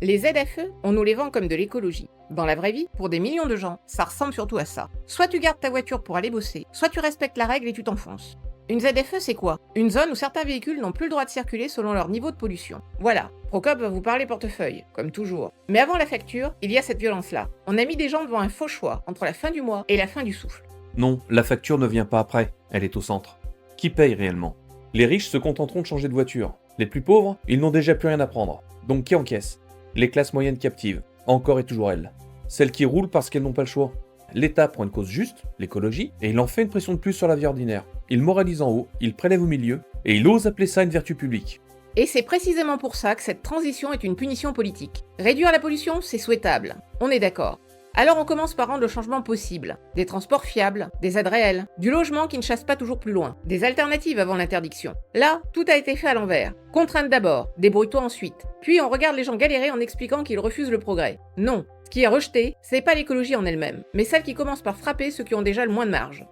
Les ZFE, on nous les vend comme de l'écologie. Dans la vraie vie, pour des millions de gens, ça ressemble surtout à ça. Soit tu gardes ta voiture pour aller bosser, soit tu respectes la règle et tu t'enfonces. Une ZFE, c'est quoi? Une zone où certains véhicules n'ont plus le droit de circuler selon leur niveau de pollution. Voilà, Procop va vous parler portefeuille, comme toujours. Mais avant la facture, il y a cette violence-là. On a mis des gens devant un faux choix entre la fin du mois et la fin du souffle. Non, la facture ne vient pas après, elle est au centre. Qui paye réellement? Les riches se contenteront de changer de voiture. Les plus pauvres, ils n'ont déjà plus rien à prendre. Donc qui encaisse? Les classes moyennes captives, encore et toujours elles. Celles qui roulent parce qu'elles n'ont pas le choix. L'État prend une cause juste, l'écologie, et il en fait une pression de plus sur la vie ordinaire. Il moralise en haut, il prélève au milieu, et il ose appeler ça une vertu publique. Et c'est précisément pour ça que cette transition est une punition politique. Réduire la pollution, c'est souhaitable. On est d'accord. Alors on commence par rendre le changement possible. Des transports fiables, des aides réelles, du logement qui ne chasse pas toujours plus loin, des alternatives avant l'interdiction. Là, tout a été fait à l'envers. Contrainte d'abord, débrouille-toi ensuite. Puis on regarde les gens galérer en expliquant qu'ils refusent le progrès. Non, ce qui est rejeté, c'est pas l'écologie en elle-même, mais celle qui commence par frapper ceux qui ont déjà le moins de marge.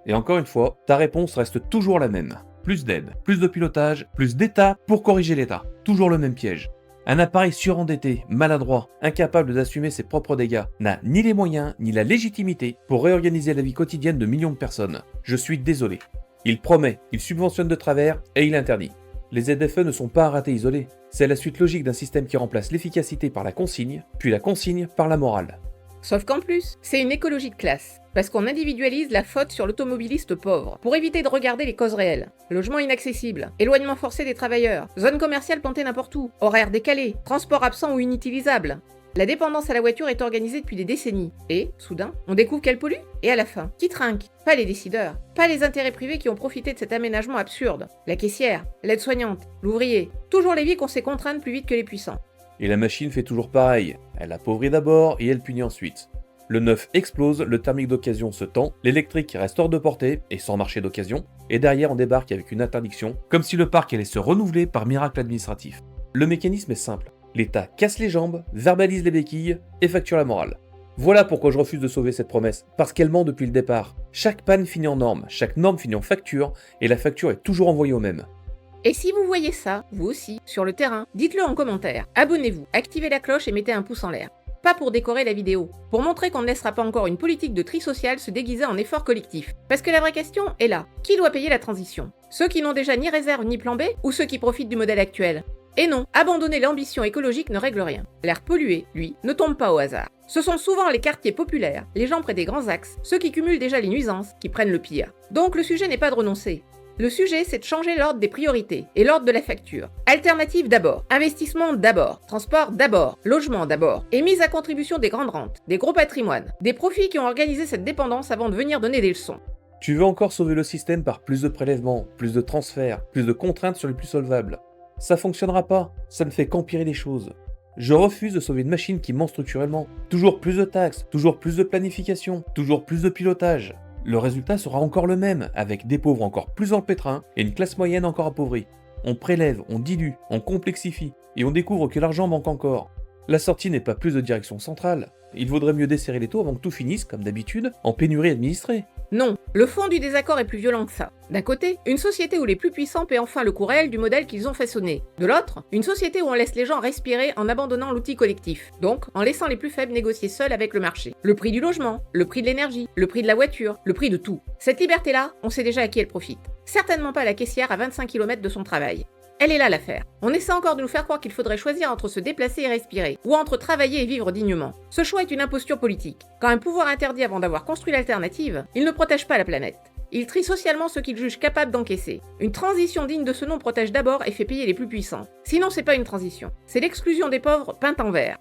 Et encore une fois, ta réponse reste toujours la même. Plus d'aide, plus de pilotage, plus d'État pour corriger l'État. Toujours le même piège. Un appareil surendetté, maladroit, incapable d'assumer ses propres dégâts, n'a ni les moyens ni la légitimité pour réorganiser la vie quotidienne de millions de personnes. Je suis désolé. Il promet, il subventionne de travers et il interdit. Les ZFE ne sont pas un raté isolé. C'est la suite logique d'un système qui remplace l'efficacité par la consigne, puis la consigne par la morale. Sauf qu'en plus, c'est une écologie de classe. Parce qu'on individualise la faute sur l'automobiliste pauvre, pour éviter de regarder les causes réelles. Logement inaccessible, éloignement forcé des travailleurs, zone commerciale plantée n'importe où, horaires décalés, transport absent ou inutilisable. La dépendance à la voiture est organisée depuis des décennies. Et, soudain, on découvre qu'elle pollue. Et à la fin, qui trinque? Pas les décideurs, pas les intérêts privés qui ont profité de cet aménagement absurde. La caissière, l'aide-soignante, l'ouvrier, toujours les vies qu'on sait contraindre plus vite que les puissants. Et la machine fait toujours pareil. Elle appauvrit d'abord et elle punit ensuite. Le neuf explose, le thermique d'occasion se tend, l'électrique reste hors de portée et sans marché d'occasion, et derrière on débarque avec une interdiction, comme si le parc allait se renouveler par miracle administratif. Le mécanisme est simple. L'État casse les jambes, verbalise les béquilles et facture la morale. Voilà pourquoi je refuse de sauver cette promesse, parce qu'elle ment depuis le départ. Chaque panne finit en norme, chaque norme finit en facture, et la facture est toujours envoyée au même. Et si vous voyez ça, vous aussi, sur le terrain, dites-le en commentaire. Abonnez-vous, activez la cloche et mettez un pouce en l'air. Pas pour décorer la vidéo, pour montrer qu'on ne laissera pas encore une politique de tri social se déguiser en effort collectif. Parce que la vraie question est là, qui doit payer la transition? Ceux qui n'ont déjà ni réserve ni plan B, ou ceux qui profitent du modèle actuel? Et non, abandonner l'ambition écologique ne règle rien. L'air pollué, lui, ne tombe pas au hasard. Ce sont souvent les quartiers populaires, les gens près des grands axes, ceux qui cumulent déjà les nuisances, qui prennent le pire. Donc le sujet n'est pas de renoncer. Le sujet, c'est de changer l'ordre des priorités et l'ordre de la facture. Alternative d'abord, investissement d'abord, transport d'abord, logement d'abord, et mise à contribution des grandes rentes, des gros patrimoines, des profits qui ont organisé cette dépendance avant de venir donner des leçons. Tu veux encore sauver le système par plus de prélèvements, plus de transferts, plus de contraintes sur les plus solvables. Ça fonctionnera pas, ça ne fait qu'empirer les choses. Je refuse de sauver une machine qui ment structurellement. Toujours plus de taxes, toujours plus de planification, toujours plus de pilotage. Le résultat sera encore le même, avec des pauvres encore plus dans le pétrin et une classe moyenne encore appauvrie. On prélève, on dilue, on complexifie, et on découvre que l'argent manque encore. La sortie n'est pas plus de direction centrale. Il vaudrait mieux desserrer les taux avant que tout finisse, comme d'habitude, en pénurie administrée. Non, le fond du désaccord est plus violent que ça. D'un côté, une société où les plus puissants paient enfin le coût réel du modèle qu'ils ont façonné. De l'autre, une société où on laisse les gens respirer en abandonnant l'outil collectif. Donc, en laissant les plus faibles négocier seuls avec le marché. Le prix du logement, le prix de l'énergie, le prix de la voiture, le prix de tout. Cette liberté-là, on sait déjà à qui elle profite. Certainement pas à la caissière à 25 km de son travail. Elle est là l'affaire. On essaie encore de nous faire croire qu'il faudrait choisir entre se déplacer et respirer, ou entre travailler et vivre dignement. Ce choix est une imposture politique. Quand un pouvoir interdit avant d'avoir construit l'alternative, il ne protège pas la planète. Il trie socialement ceux qu'il juge capables d'encaisser. Une transition digne de ce nom protège d'abord et fait payer les plus puissants. Sinon, c'est pas une transition. C'est l'exclusion des pauvres peinte en vert.